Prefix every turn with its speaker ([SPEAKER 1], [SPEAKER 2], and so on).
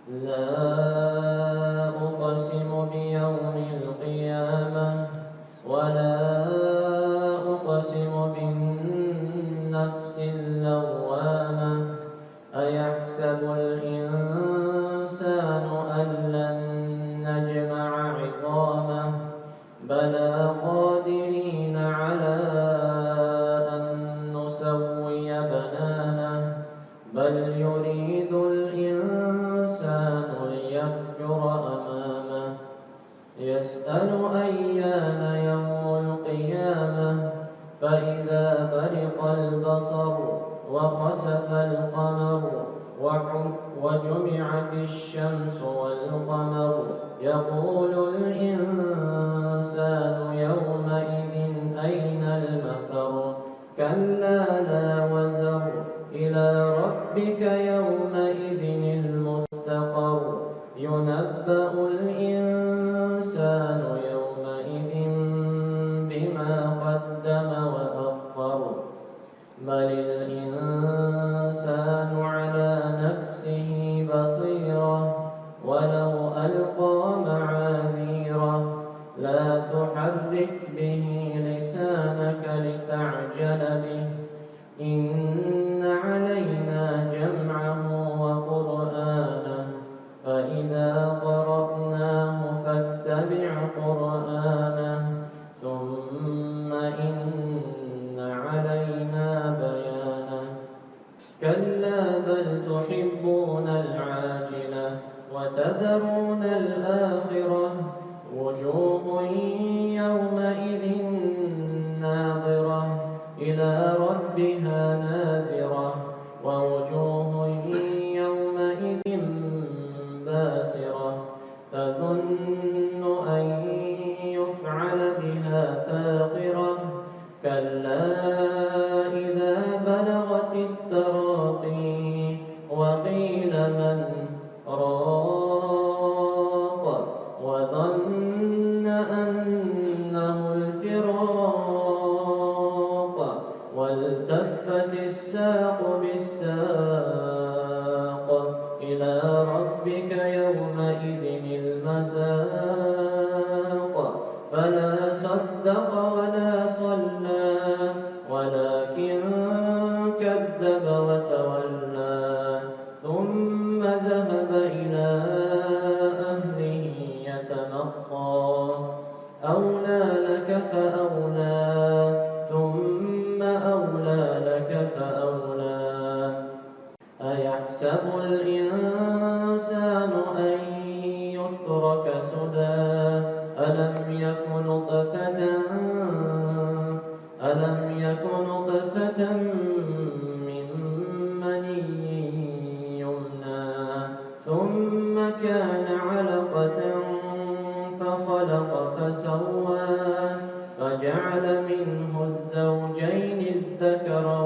[SPEAKER 1] لا أقسم بيوم القيامة ولا أقسم بالنفس اللوامة أيحسب الإنسان أن لن نجمع عظامه بلى قادرين على أن نسوي بنانه بل يريد الإنسان ليفجر أمامه يسأل أيان يوم القيامة فإذا برق البصر وخسف القمر وجمعت الشمس والقمر يقول الإنسان يومئذ أين المفر كلا لا وزر إلى ربك يومئذ المستقر ينبأ الإنسان يومئذ بما قدم وأخر بل الإنسان على نفسه بصيرة ولو ألقى معاذيره لا تحرك به لسانك لتعجل به إن علينا جمعه وقرآنه فإذا قرأناه فاتبع قرآنه ثم إن علينا بيانه كلا بل تحبون العاجلة وتذرون الآخرة وجوه يومئذ ناظرة إلى ربها ناظرة ووجوه يومئذ باسرة تظن أن يفعل بها فاقرة كلا إذا بلغت التراقي وقيل من راق وظن أنه الفراق والتفت الساق بالساق إلى ربك يومئذ المساق فلا صدق ولا صلى ولكن كذب وتولى ثم ذهب إلى أهله يتمطى أولى لك فأولى ثم أولى لك فأولى أيحسب الإنسان أن يترك سدى ألم يك نطفة من مني يمنى ثم كان علقة فخلق فسوى فجعل منه الزوجين الذكر